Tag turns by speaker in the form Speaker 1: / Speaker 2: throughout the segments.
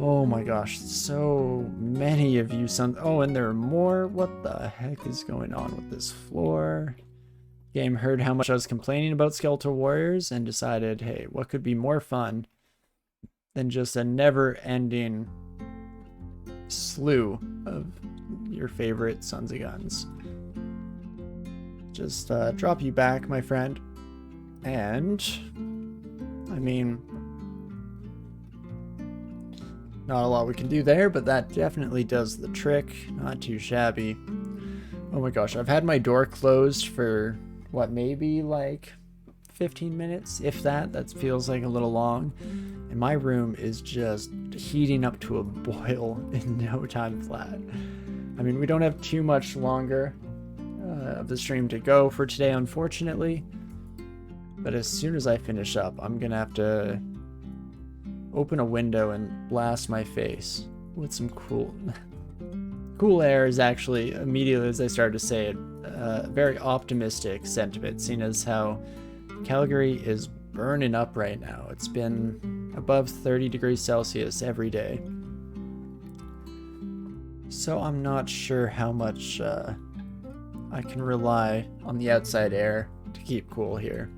Speaker 1: Oh my gosh, so many of you oh, and there are more? What the heck is going on with this floor? Game heard how much I was complaining about Skeletal Warriors and decided, hey, what could be more fun than just a never-ending slew of your favorite Sons of Guns. Just drop you back, my friend. And, I mean, not a lot we can do there, but that definitely does the trick. Not too shabby. Oh my gosh, I've had my door closed for, what, maybe like 15 minutes? If that. That feels like a little long. And my room is just heating up to a boil in no time flat. I mean, we don't have too much longer of the stream to go for today, unfortunately. But as soon as I finish up, I'm gonna have to open a window and blast my face with some cool air. Is actually, immediately as I started to say it, a very optimistic sentiment, seeing as how Calgary is burning up right now. It's been above 30 degrees Celsius every day. So I'm not sure how much I can rely on the outside air to keep cool here.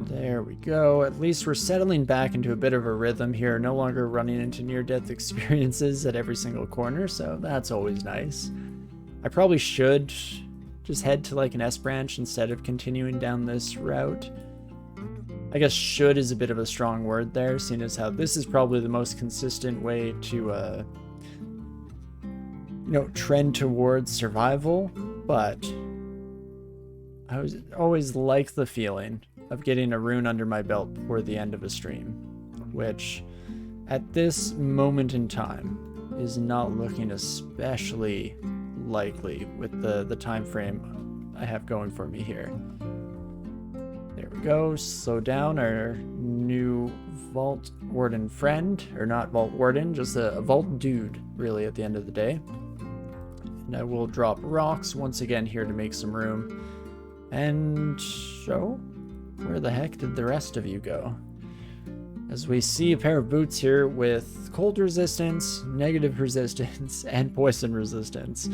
Speaker 1: There we go. At least we're settling back into a bit of a rhythm here, no longer running into near-death experiences at every single corner, so that's always nice. I probably should just head to like an S branch instead of continuing down this route. I guess should is a bit of a strong word there, seeing as how this is probably the most consistent way to trend towards survival, but I always like the feeling of getting a rune under my belt before the end of a stream, which at this moment in time is not looking especially likely with the time frame I have going for me here. There we go. Slow down our new Vault Warden friend, or not Vault Warden, just a Vault dude, really, at the end of the day. And I will drop rocks once again here to make some room. And so, where the heck did the rest of you go? As we see a pair of boots here with cold resistance, negative resistance, and poison resistance.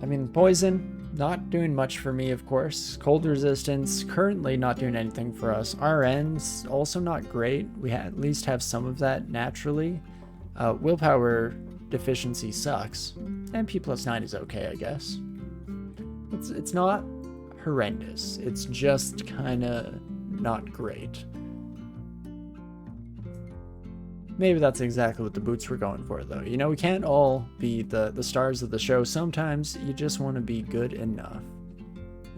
Speaker 1: I mean, poison, not doing much for me, of course. Cold resistance, currently not doing anything for us. RN's also not great. We at least have some of that naturally. Willpower deficiency sucks. And P+9 is okay, I guess. It's not horrendous. It's just kind of not great. Maybe that's exactly what the boots were going for, though. You know, we can't all be the stars of the show. Sometimes you just want to be good enough.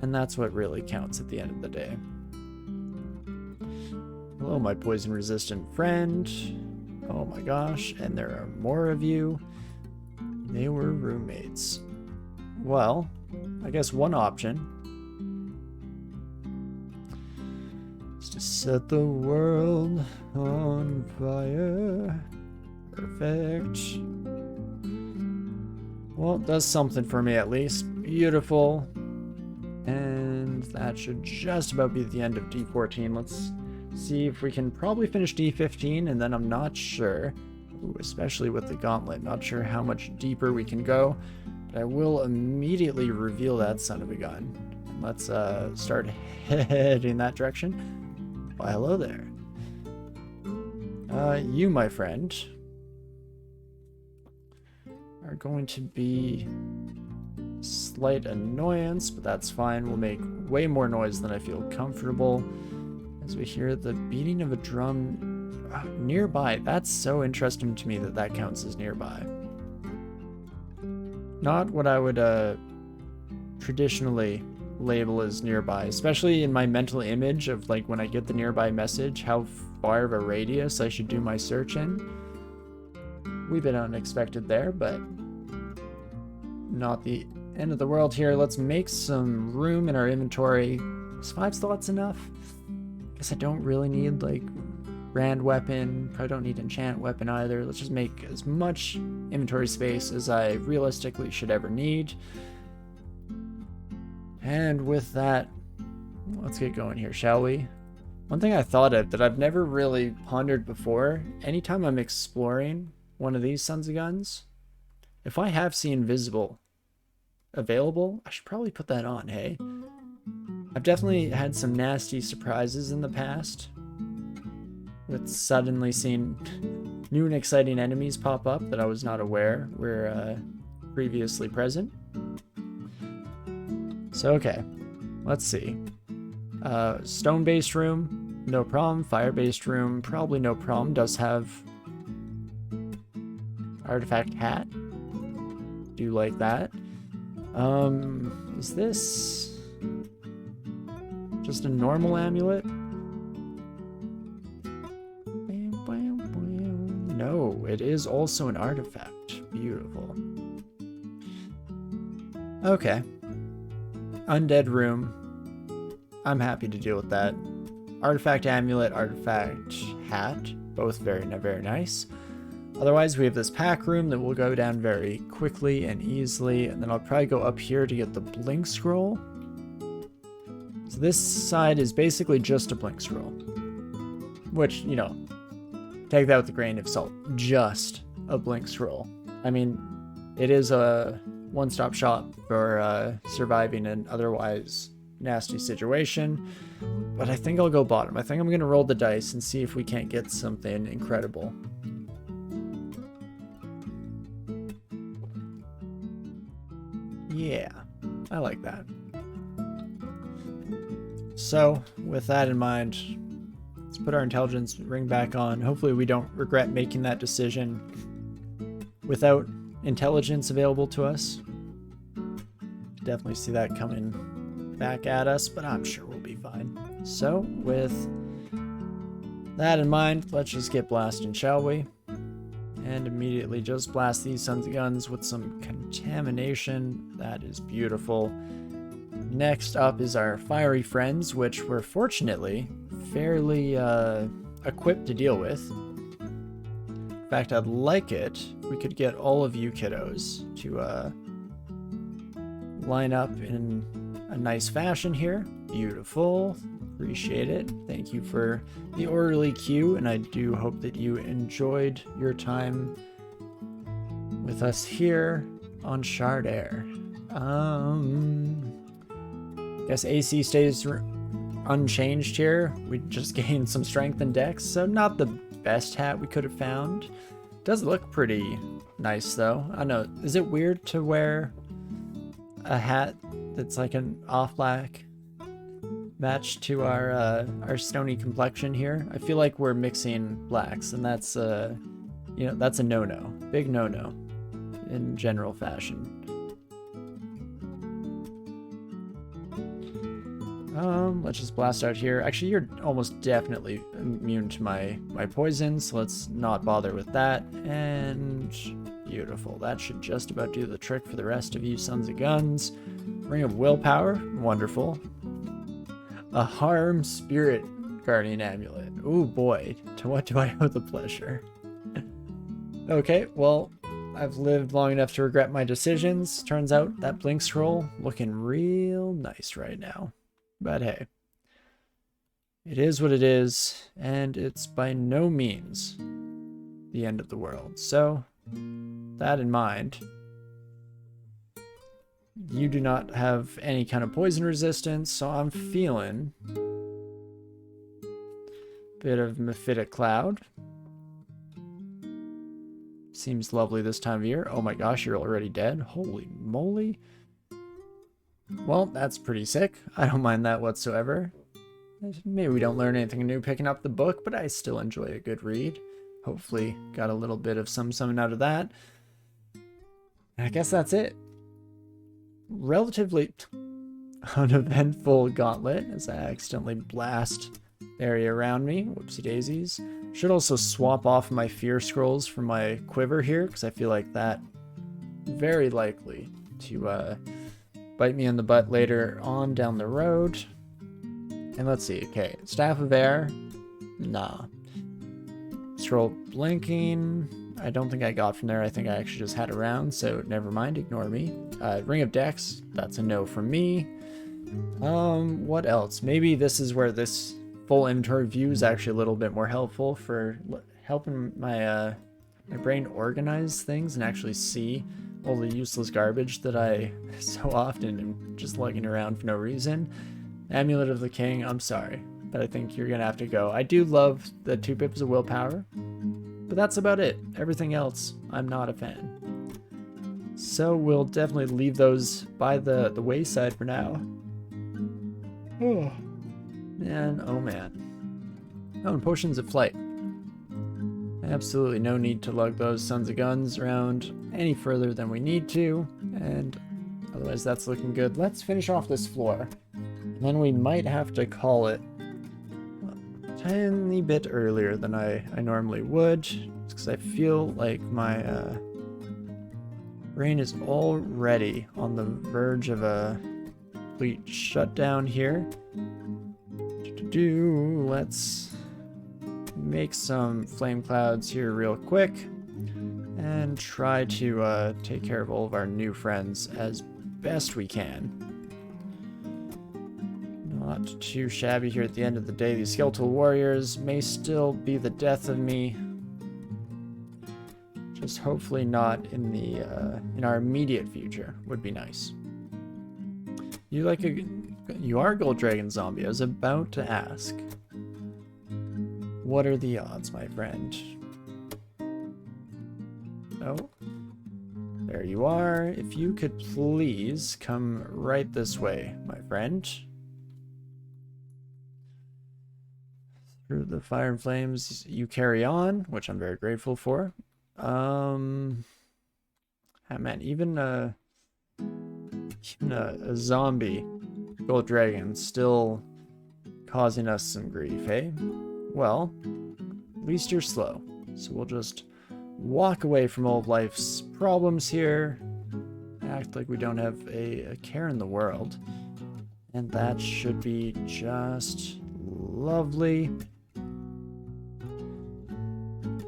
Speaker 1: And that's what really counts at the end of the day. Hello, my poison-resistant friend. Oh my gosh, and there are more of you. They were roommates. Well, I guess one option is to set the world on fire. Perfect. Well, it does something for me at least. Beautiful. And that should just about be the end of D14. Let's see if we can probably finish D15, and then I'm not sure. Ooh, especially with the gauntlet, not sure how much deeper we can go. But I will immediately reveal that son of a gun. Let's start heading that direction. Why, hello there. You, my friend, are going to be slight annoyance, but that's fine. We'll make way more noise than I feel comfortable as we hear the beating of a drum nearby. That's so interesting to me that that counts as nearby. Not what I would traditionally label as nearby, especially in my mental image of like when I get the nearby message, how far of a radius I should do my search in. Wee bit unexpected there, but not the end of the world here. Let's make some room in our inventory. Is 5 slots enough? Guess I don't really need like brand weapon. Probably don't need enchant weapon either. Let's just make as much inventory space as I realistically should ever need. And with that, let's get going here, shall we? One thing I thought of that I've never really pondered before, anytime I'm exploring one of these Sons of Guns, if I have See Invisible available, I should probably put that on, hey? I've definitely had some nasty surprises in the past with suddenly seeing new and exciting enemies pop up that I was not aware were previously present. So, okay, let's see. Stone-based room, no problem. Fire-based room, probably no problem. Does have artifact hat. Do like that. Is this just a normal amulet? No, it is also an artifact. Beautiful. Okay. Undead room. I'm happy to deal with that. Artifact amulet, artifact hat. Both very, very nice. Otherwise, we have this pack room that will go down very quickly and easily. And then I'll probably go up here to get the blink scroll. So this side is basically just a blink scroll. Which, you know, take that with a grain of salt. Just a blink scroll. I mean, it is a one-stop shop for surviving an otherwise nasty situation. But I think I'll go bottom. I think I'm going to roll the dice and see if we can't get something incredible. Yeah, I like that. So, with that in mind, let's put our intelligence ring back on. Hopefully we don't regret making that decision without intelligence available to us. Definitely see that coming back at us, but I'm sure we'll be fine. So, with that in mind, let's just get blasting, shall we? And immediately just blast these Sons of Guns with some contamination. That is beautiful. Next up is our fiery friends, which we're fortunately fairly equipped to deal with. In fact, I'd like it. We could get all of you kiddos to line up in a nice fashion here. Beautiful. Appreciate it. Thank you for the orderly queue, and I do hope that you enjoyed your time with us here on Shard Air. Guess AC stays unchanged here. We just gained some strength and dex, so not the best hat we could have found. Does look pretty nice though. I know, is it weird to wear a hat that's like an off black match to our stony complexion here? I feel like we're mixing blacks, and that's you know, that's a no-no. Big no-no in general fashion. Let's just blast out here. Actually, you're almost definitely immune to my poison, so let's not bother with that. And beautiful. That should just about do the trick for the rest of you Sons of Guns. Ring of Willpower. Wonderful. A Harm Spirit Guardian Amulet. Ooh boy, to what do I owe the pleasure? Okay, well, I've lived long enough to regret my decisions. Turns out that blink scroll looking real nice right now. But hey, it is what it is, and it's by no means the end of the world. So, that in mind, you do not have any kind of poison resistance, so I'm feeling a bit of Mephitic Cloud. Seems lovely this time of year. Oh my gosh, you're already dead. Holy moly. Well, that's pretty sick. I don't mind that whatsoever. Maybe we don't learn anything new picking up the book, but I still enjoy a good read. Hopefully got a little bit of something out of that. I guess that's it. Relatively uneventful gauntlet as I accidentally blast area around me. Whoopsie daisies. Should also swap off my fear scrolls from my quiver here, because I feel like that very likely to bite me in the butt later on down the road. And let's see. Okay, Staff of Air. Nah. Scroll blinking. I don't think I got from there. I think I actually just had around, so never mind. Ignore me. Ring of Dex. That's a no from me. What else? Maybe this is where this full inventory view is actually a little bit more helpful for helping my my brain organize things and actually see all the useless garbage that I so often am just lugging around for no reason. Amulet of the King, I'm sorry, but I think you're gonna have to go. I do love the 2 pips of willpower, but that's about it. Everything else, I'm not a fan. So we'll definitely leave those by the wayside for now. Oh man, oh man. Oh, and potions of flight. Absolutely no need to lug those sons of guns around any further than we need to, and otherwise that's looking good. Let's finish off this floor. And then we might have to call it a tiny bit earlier than I normally would, because I feel like my brain is already on the verge of a complete shutdown here. Let's make some flame clouds here real quick and try to take care of all of our new friends as best we can. Not too shabby here at the end of the day. These skeletal warriors may still be the death of me. Just hopefully not in the in our immediate future would be nice. You are a Gold Dragon zombie. I was about to ask. What are the odds, my friend? Oh, there you are. If you could please come right this way, my friend. Through the fire and flames, you carry on, which I'm very grateful for. Ah, man, even a zombie Gold Dragon still causing us some grief, hey? Well, at least you're slow, so we'll just walk away from all of life's problems here, act like we don't have a care in the world, and that should be just lovely.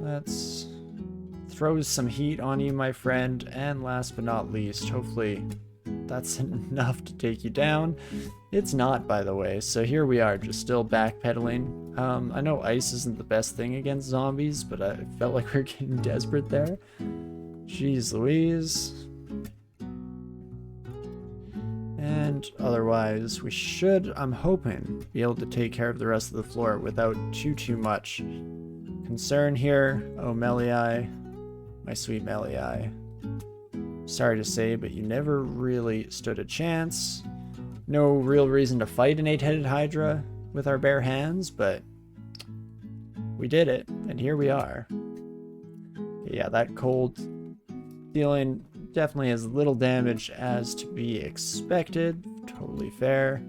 Speaker 1: Let's throw some heat on you, my friend, and last but not least, hopefully that's enough to take you down. It's not, by the way, so here we are, just still backpedaling. I know ice isn't the best thing against zombies, but I felt like we were getting desperate there. Jeez Louise. And otherwise, we should, I'm hoping, be able to take care of the rest of the floor without too much concern here. Oh, Meliai, my sweet Meliai. Sorry to say, but you never really stood a chance. No real reason to fight an 8-headed Hydra with our bare hands, but we did it, and here we are. Yeah, that cold dealing definitely as little damage as to be expected. Totally fair.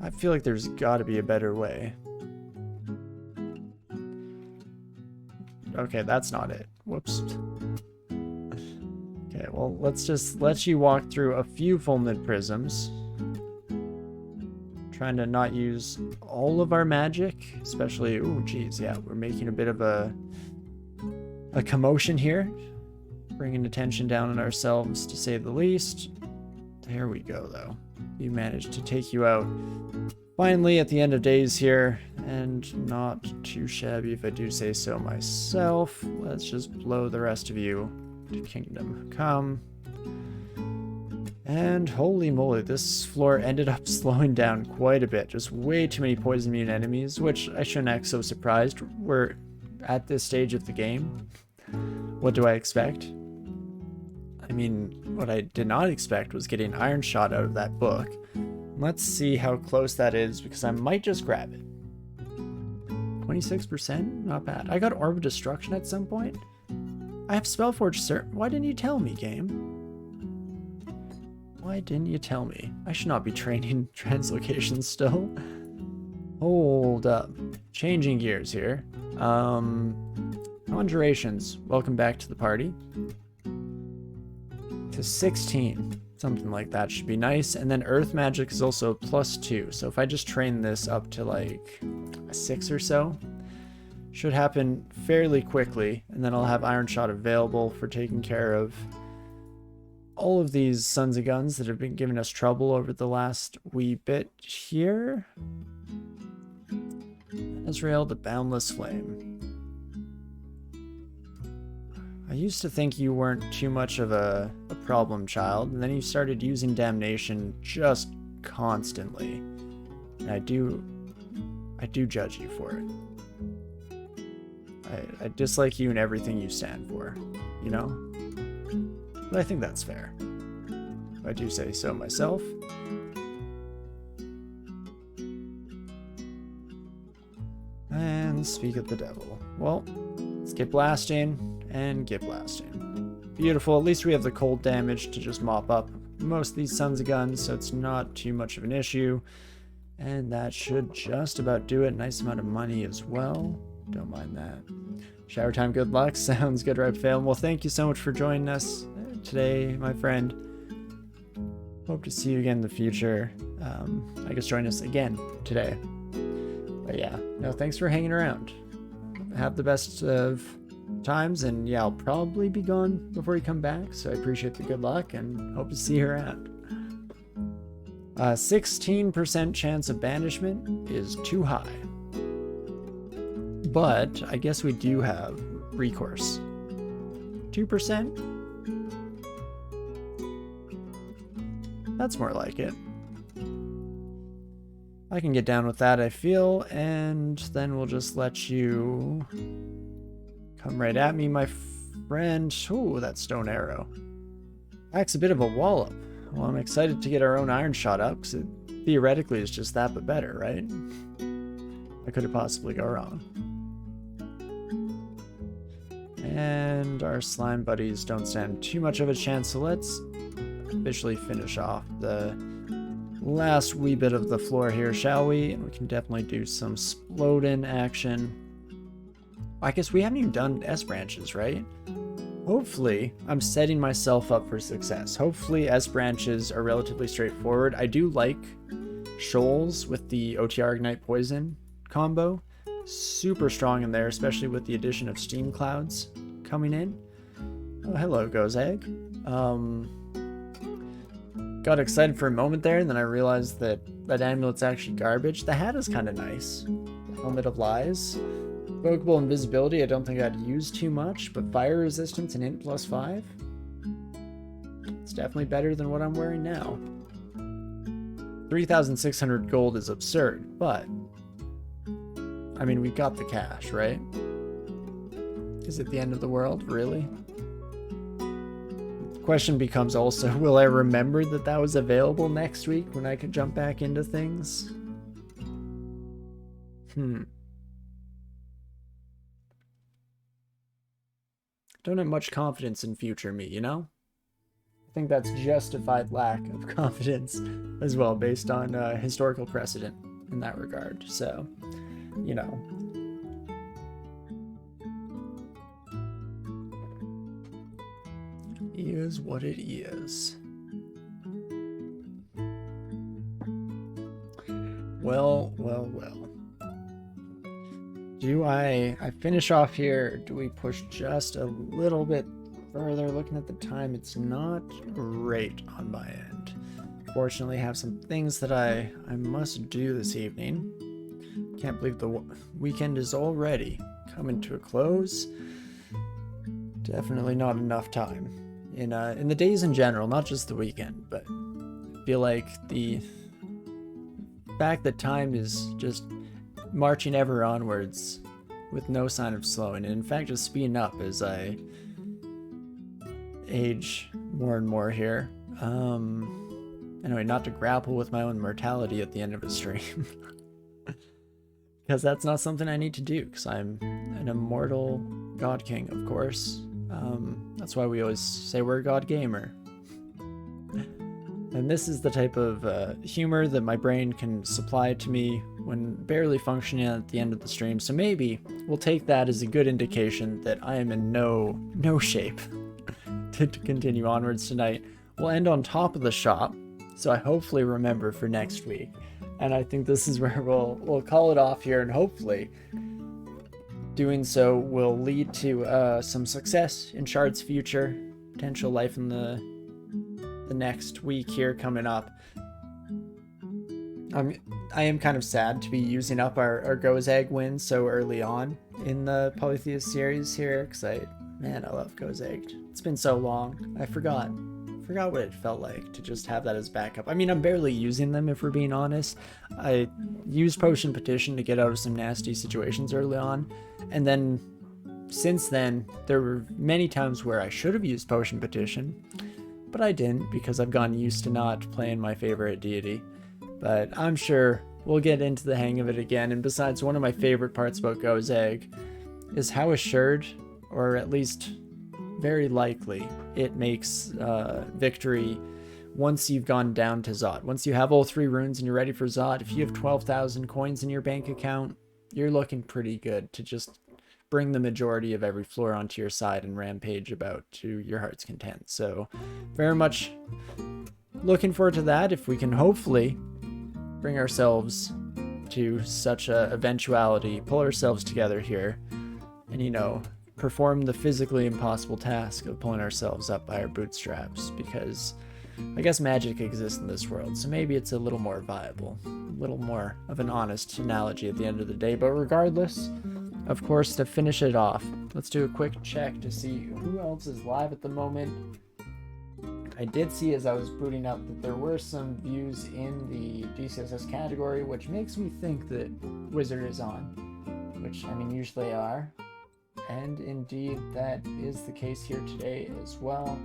Speaker 1: I feel like there's got to be a better way. Okay, that's not it. Whoops. Okay, well, let's just let you walk through a few fulminate prisms. Trying to not use all of our magic, especially, oh geez, yeah, we're making a bit of a commotion here. Bringing attention down on ourselves, to say the least. There we go, though. We managed to take you out finally at the end of days here, and not too shabby if I do say so myself. Let's just blow the rest of you to Kingdom Come. And holy moly, this floor ended up slowing down quite a bit. Just way too many poison immune enemies, which I shouldn't act so surprised. We're at this stage of the game. What do I expect? I mean, what I did not expect was getting Iron Shot out of that book. Let's see how close that is, because I might just grab it. 26%? Not bad. I got Orb of Destruction at some point. I have Spellforge, sir. Why didn't you tell me, game? Why didn't you tell me? I should not be training translocations still. Hold up. Changing gears here. Conjurations. Welcome back to the party. To 16. Something like that should be nice. And then Earth Magic is also +2. So if I just train this up to like a 6 or so, should happen fairly quickly. And then I'll have Iron Shot available for taking care of all of these sons of guns that have been giving us trouble over the last wee bit here. Ezreal the Boundless Flame. I used to think you weren't too much of a problem child, and then you started using Damnation just constantly. And I do judge you for it. I dislike you and everything you stand for, you know? But I think that's fair. If I do say so myself. And speak of the devil. Well, let's get blasting and get blasting. Beautiful, at least we have the cold damage to just mop up most of these sons of guns, so it's not too much of an issue. And that should just about do it. Nice amount of money as well. Don't mind that. Shower time, good luck. Sounds good, right, Fail? Well, thank you so much for joining us today, my friend. Hope to see you again in the future. I guess join us again today. But yeah, no, thanks for hanging around. Have the best of times, and yeah, I'll probably be gone before you come back, so I appreciate the good luck and hope to see you around. 16% chance of banishment is too high. But I guess we do have recourse. 2%? That's more like it. I can get down with that, I feel, and then we'll just let you come right at me, my friend. Ooh, that stone arrow. That's a bit of a wallop. Well, I'm excited to get our own iron shot up, because it theoretically is just that, but better, right? I could have possibly go wrong. And our slime buddies don't stand too much of a chance, so let's officially finish off the last wee bit of the floor here, shall we? And we can definitely do some Splodin action. I guess we haven't even done S branches, right? Hopefully, I'm setting myself up for success. Hopefully, S branches are relatively straightforward. I do like shoals with the OTR Ignite Poison combo. Super strong in there, especially with the addition of Steam Clouds coming in. Oh, hello, Gozag. Got excited for a moment there, and then I realized that that amulet's actually garbage. The hat is kind of nice. The Helmet of Lies. Invocable Invisibility, I don't think I'd use too much, but Fire Resistance and Int +5? It's definitely better than what I'm wearing now. 3,600 gold is absurd, but I mean, we got the cash, right? Is it the end of the world? Really? The question becomes also, will I remember that that was available next week when I could jump back into things? Don't have much confidence in future me, you know? I think that's justified lack of confidence as well, based on historical precedent in that regard. So, you know. Is what it is. Well. Do I finish off here? Do we push just a little bit further? Looking at the time, it's not great on my end. Fortunately, I have some things that I must do this evening. Can't believe the weekend is already coming to a close. Definitely not enough time in the days in general, not just the weekend, but I feel like the fact that time is just marching ever onwards with no sign of slowing, and in fact just speeding up as I age more and more here. Anyway, not to grapple with my own mortality at the end of a stream. Because that's not something I need to do, because I'm an immortal God King, of course. That's why we always say we're a God Gamer. And this is the type of humor that my brain can supply to me when barely functioning at the end of the stream. So maybe we'll take that as a good indication that I am in no shape to continue onwards tonight. We'll end on top of the shop, so I hopefully remember for next week. And I think this is where we'll call it off here, and hopefully doing so will lead to some success in Shard's future, potential life in the next week here coming up. I am kind of sad to be using up our Gozag win so early on in the Polytheist series here, because I love Gozag. It's been so long. I forgot what it felt like to just have that as backup. I mean, I'm barely using them, if we're being honest. I used Potion Petition to get out of some nasty situations early on, and then since then, there were many times where I should have used Potion Petition, but I didn't because I've gotten used to not playing my favorite deity. But I'm sure we'll get into the hang of it again, and besides, one of my favorite parts about Gozag is how assured, or at least very likely, it makes victory once you've gone down to Zot. Once you have all 3 runes and you're ready for Zot, if you have 12,000 coins in your bank account, you're looking pretty good to just bring the majority of every floor onto your side and rampage about to your heart's content. So very much looking forward to that, if we can hopefully bring ourselves to such a eventuality, pull ourselves together here, and, you know, perform the physically impossible task of pulling ourselves up by our bootstraps, because I guess magic exists in this world, so maybe it's a little more viable, a little more of an honest analogy at the end of the day. But regardless, of course, to finish it off, let's do a quick check to see who else is live at the moment. I did see as I was booting up that there were some views in the DCSS category, which makes me think that Wizard is on, which, I mean, usually they are. And indeed, that is the case here today as well.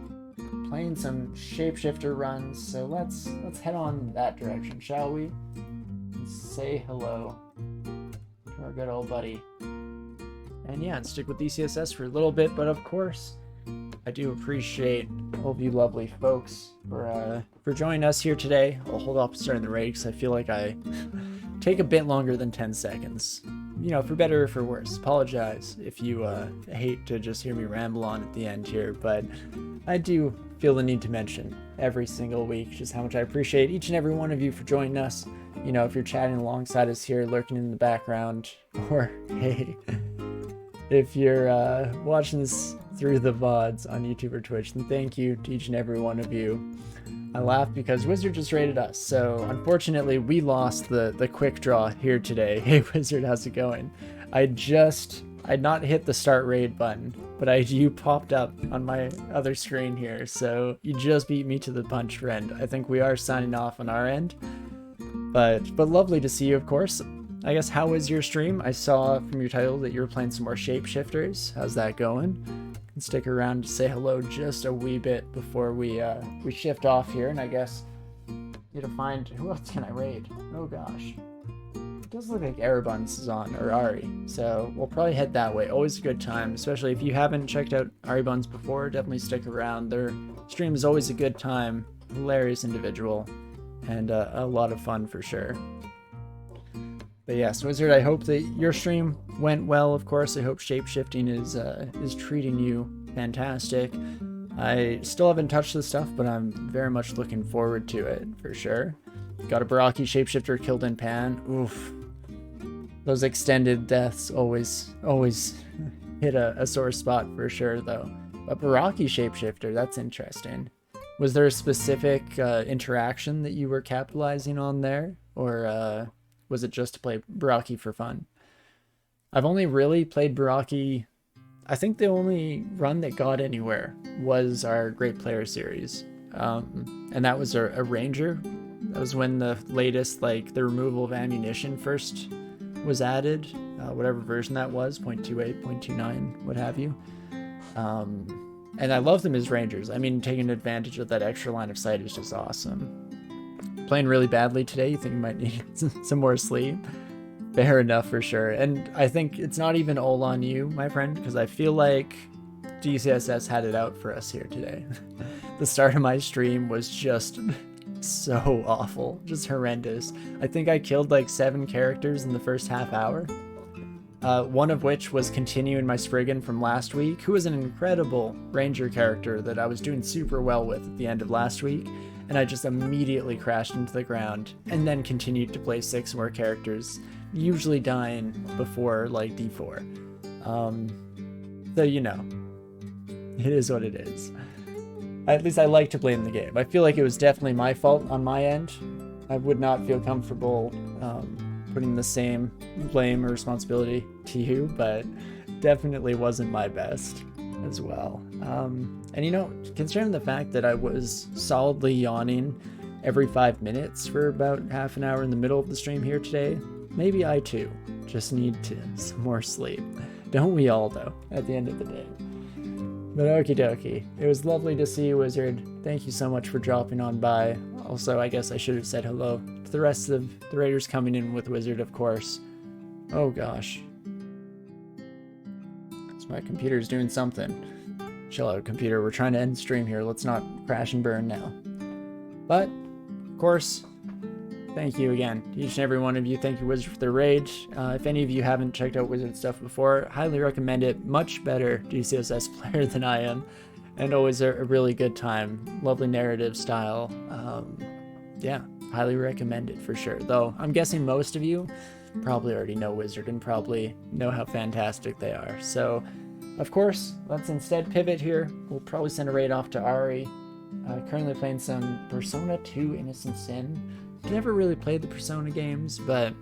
Speaker 1: Playing some shapeshifter runs, so let's head on that direction, shall we? And say hello to our good old buddy. And yeah, and stick with DCSS for a little bit, but of course, I do appreciate all of you lovely folks for joining us here today. I'll hold off starting the raid because I feel like I take a bit longer than 10 seconds. You know, for better or for worse. Apologize if you hate to just hear me ramble on at the end here, but I do feel the need to mention every single week just how much I appreciate each and every one of you for joining us. You know, if you're chatting alongside us here, lurking in the background, or hey, if you're watching this through the VODs on YouTube or Twitch, then thank you to each and every one of you. I laugh because Wizard just raided us, so unfortunately we lost the quick draw here today. Hey Wizard, how's it going? I'd not hit the start raid button, but you popped up on my other screen here, so you just beat me to the punch, friend. I think we are signing off on our end, but lovely to see you, of course. I guess, how was your stream? I saw from your title that you were playing some more shapeshifters. How's that going? And stick around to say hello just a wee bit before we shift off here, and I guess need to find, who else can I raid? Oh gosh. It does look like Arabuns is on, or Ari, so we'll probably head that way. Always a good time, especially if you haven't checked out Arabuns before, definitely stick around. Their stream is always a good time, hilarious individual, and a lot of fun for sure. But yes, Wizard, I hope that your stream went well, of course. I hope shapeshifting is treating you fantastic. I still haven't touched this stuff, but I'm very much looking forward to it, for sure. Got a Baraki shapeshifter killed in Pan. Oof. Those extended deaths always hit a sore spot, for sure, though. But Baraki shapeshifter, that's interesting. Was there a specific interaction that you were capitalizing on there? Or was it just to play Baraki for fun? I've only really played Baraki, I think the only run that got anywhere was our Great Player series. And that was a Ranger. That was when the latest, like, the removal of ammunition first was added. Whatever version that was, 0.28, 0.29, what have you. And I love them as Rangers. I mean, taking advantage of that extra line of sight is just awesome. Playing really badly today, you think you might need some more sleep? Fair enough, for sure. And I think it's not even all on you, my friend, because I feel like DCSS had it out for us here today. The start of my stream was just so awful, just horrendous. I think I killed like 7 characters in the first half hour. One of which was continuing my Spriggan from last week, who was an incredible Ranger character that I was doing super well with at the end of last week. And I just immediately crashed into the ground and then continued to play 6 more characters, usually dying before like D4. So, you know, it is what it is. At least I like to blame the game. I feel like it was definitely my fault on my end. I would not feel comfortable putting the same blame or responsibility to you, but definitely wasn't my best as well. And you know, considering the fact that I was solidly yawning every 5 minutes for about half an hour in the middle of the stream here today, maybe I too just need some more sleep. Don't we all, though, at the end of the day? But okie dokie. It was lovely to see you, Wizard. Thank you so much for dropping on by. Also, I guess I should have said hello to the rest of the raiders coming in with Wizard, of course. Oh gosh. So my computer's doing something. Chill out, computer. We're trying to end stream here. Let's not crash and burn now. But, of course, thank you again to each and every one of you. Thank you, Wizard, for the raid. If any of you haven't checked out Wizard stuff before, highly recommend it. Much better DCSS player than I am. And always a really good time. Lovely narrative style. Yeah, highly recommend it for sure. Though, I'm guessing most of you probably already know Wizard and probably know how fantastic they are. So, of course, let's instead pivot here. We'll probably send a raid off to Ari. Currently playing some Persona 2 Innocent Sin. Never really played the Persona games, but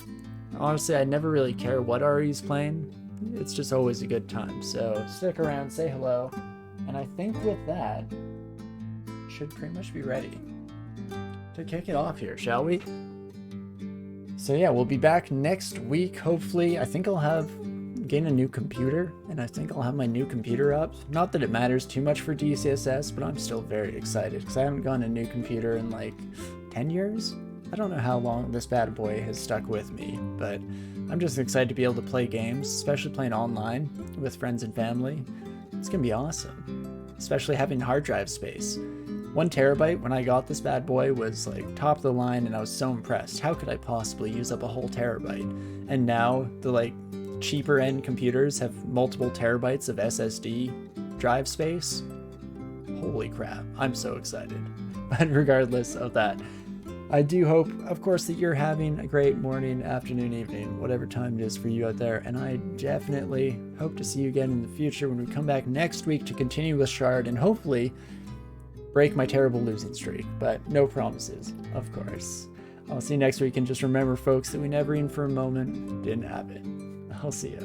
Speaker 1: honestly, I never really care what Ari's playing. It's just always a good time. So stick around, say hello, and I think with that, should pretty much be ready to kick it off here, shall we? So yeah, we'll be back next week, hopefully. I think I'll have gain a new computer, and I think I'll have my new computer up. Not that it matters too much for DCSS, but I'm still very excited because I haven't gotten a new computer in like 10 years. I don't know how long this bad boy has stuck with me, but I'm just excited to be able to play games, especially playing online with friends and family. It's gonna be awesome, especially having hard drive space. 1 terabyte when I got this bad boy was like top of the line, and I was so impressed. How could I possibly use up a whole terabyte? And now the like cheaper end computers have multiple terabytes of SSD drive space. Holy crap, I'm so excited. But regardless of that, I do hope, of course, that you're having a great morning, afternoon, evening, whatever time it is for you out there, and I definitely hope to see you again in the future when we come back next week to continue with Shard and hopefully break my terrible losing streak, but no promises, of course. I'll see you next week, and just remember, folks, that we never even for a moment didn't have it. I'll see ya.